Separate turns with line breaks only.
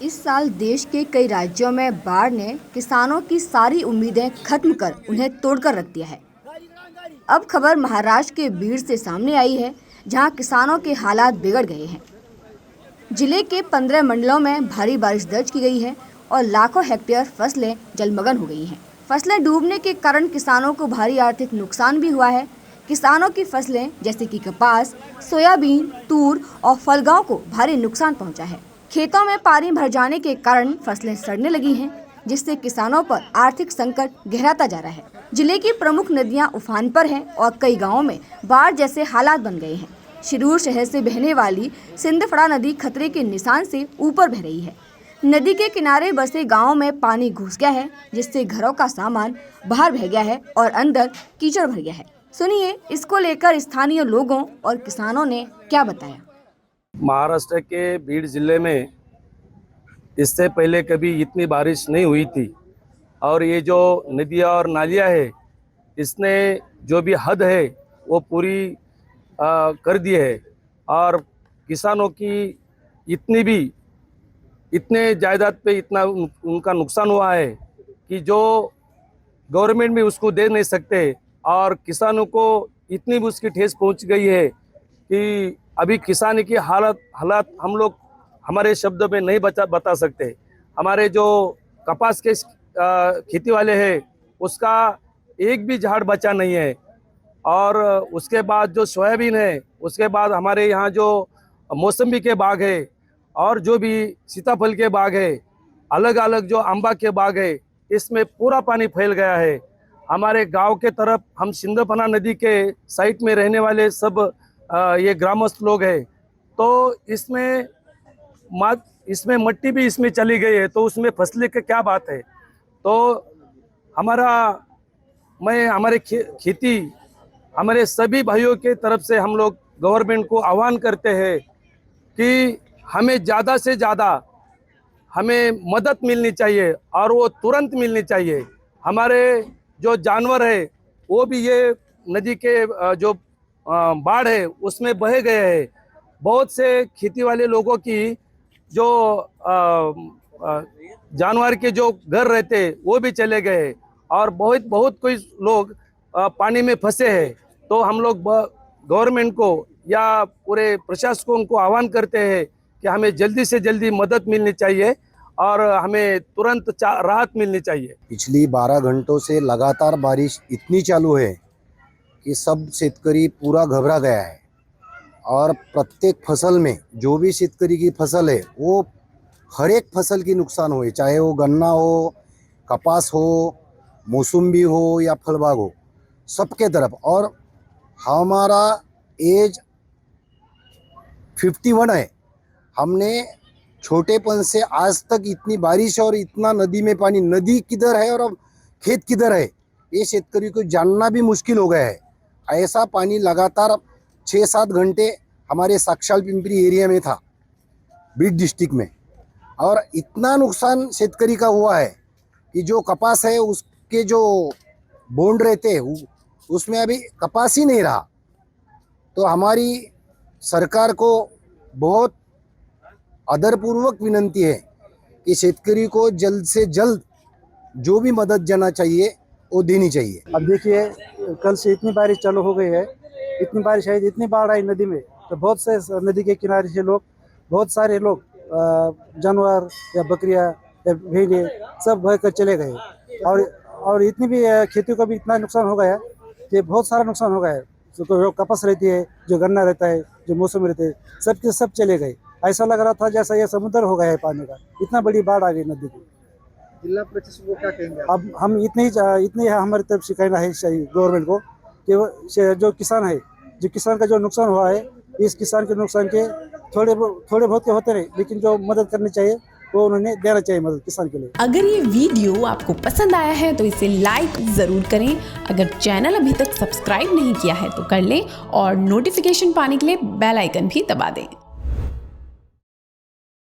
इस साल देश के कई राज्यों में बाढ़ ने किसानों की सारी उम्मीदें खत्म कर उन्हें तोड़कर रख दिया है। अब खबर महाराष्ट्र के बीड से सामने आई है, जहां किसानों के हालात बिगड़ गए हैं। जिले के 15 मंडलों में भारी बारिश दर्ज की गई है और लाखों हेक्टेयर फसलें जलमग्न हो गई हैं। फसलें डूबने के कारण किसानों को भारी आर्थिक नुकसान भी हुआ है। किसानों की फसलें जैसे कि कपास, सोयाबीन, तूर और फलगांव को भारी नुकसान पहुंचा है। खेतों में पानी भर जाने के कारण फसलें सड़ने लगी हैं, जिससे किसानों पर आर्थिक संकट गहराता जा रहा है। जिले की प्रमुख नदियां उफान पर हैं और कई गांवों में बाढ़ जैसे हालात बन गए हैं। शिरूर शहर से बहने वाली सिंदफड़ा नदी खतरे के निशान से ऊपर बह रही है। नदी के किनारे बसे गांवों में पानी घुस गया है, जिससे घरों का सामान बाहर बह गया है और अंदर कीचड़ भर गया है। सुनिए, इसको लेकर स्थानीय लोगों और किसानों ने क्या बताया।
महाराष्ट्र के बीड जिले में इससे पहले कभी इतनी बारिश नहीं हुई थी और ये जो नदियाँ और नालियाँ है, इसने जो भी हद है वो पूरी कर दी है और किसानों की इतने जायदाद पे इतना उनका नुकसान हुआ है कि जो गवर्नमेंट भी उसको दे नहीं सकते और किसानों को इतनी भी उसकी ठेस पहुंच गई है कि अभी किसानी की हालात हम लोग हमारे शब्दों में नहीं बता सकते। हमारे जो कपास के खेती वाले हैं उसका एक भी झाड़ बचा नहीं है और उसके बाद जो सोयाबीन है, उसके बाद हमारे यहाँ जो मौसम्बी के बाग है और जो भी सीताफल के बाग है, अलग अलग जो आंबा के बाग है, इसमें पूरा पानी फैल गया है। हमारे गांव के तरफ हम सिंदफड़ा नदी के साइड में रहने वाले सब ये ग्रामस्थ लोग हैं, तो इसमें मट्टी भी इसमें चली गई है, तो उसमें फसलें की क्या बात है। तो हमारे खेती हमारे सभी भाइयों के तरफ से हम लोग गवर्नमेंट को आह्वान करते हैं कि हमें ज़्यादा से ज़्यादा हमें मदद मिलनी चाहिए और वो तुरंत मिलनी चाहिए। हमारे जो जानवर है वो भी ये नदी के जो बाढ़ है उसमें बहे गए हैं। बहुत से खेती वाले लोगों की जो जानवर के जो घर रहते वो भी चले गए और बहुत कोई लोग पानी में फंसे हैं। तो हम लोग गवर्नमेंट को या पूरे प्रशासन को आह्वान करते हैं कि हमें जल्दी से जल्दी मदद मिलनी चाहिए और हमें तुरंत राहत मिलनी चाहिए।
पिछली 12 घंटों से लगातार बारिश इतनी चालू है कि सब शेतकरी पूरा घबरा गया है और प्रत्येक फसल में जो भी शेतकरी की फसल है वो हर एक फसल की नुकसान हुए, चाहे वो गन्ना हो, कपास हो, मौसम्बी हो या फलबाग हो, सबके तरफ। और हमारा एज 51 है। हमने छोटेपन से आज तक इतनी बारिश और इतना नदी में पानी, नदी किधर है और अब खेत किधर है, ये शेतकरी को जानना भी मुश्किल हो गया है। ऐसा पानी लगातार 6-7 घंटे हमारे साक्षाल पिंपरी एरिया में था, बीड डिस्ट्रिक्ट में, और इतना नुकसान शेतकरी का हुआ है कि जो कपास है उसके जो बोंड रहते हैं उसमें अभी कपास ही नहीं रहा। तो हमारी सरकार को बहुत आदरपूर्वक विनंती है कि शेतकरी को जल्द से जल्द जो भी मदद जाना चाहिए वो देनी चाहिए।
अब देखिए, कल से इतनी बारिश चालू हो गई है, इतनी बारिश आई, इतनी बाढ़ आई नदी में, तो बहुत से नदी के किनारे से बहुत सारे लोग जानवर या बकरियां या भेड़िए सब बह कर चले गए और इतनी भी खेती को भी इतना नुकसान हो गया कि बहुत सारा नुकसान हो गया है। जो कपास रहती है, जो गन्ना रहता है, जो मौसम रहते हैं, सब के सब चले गए। ऐसा लग रहा था जैसा ये समुद्र हो गया है पानी का, इतना बड़ी बाढ़ आ गई नदी की।
जिला प्रशासन को क्या कहेंगे?
अब हम इतनी हमारी तरफ से कहना है गवर्नमेंट को कि जो किसान है, जो किसान का जो नुकसान हुआ है, इस किसान के नुकसान के थोड़े बहुत के होते रहे, लेकिन जो मदद करनी चाहिए वो उन्होंने देना चाहिए मदद किसान के लिए।
अगर ये वीडियो आपको पसंद आया है तो इसे लाइक जरूर करें। अगर चैनल अभी तक सब्सक्राइब नहीं किया है तो कर लें और नोटिफिकेशन पाने के लिए बेल आइकन भी दबा दें।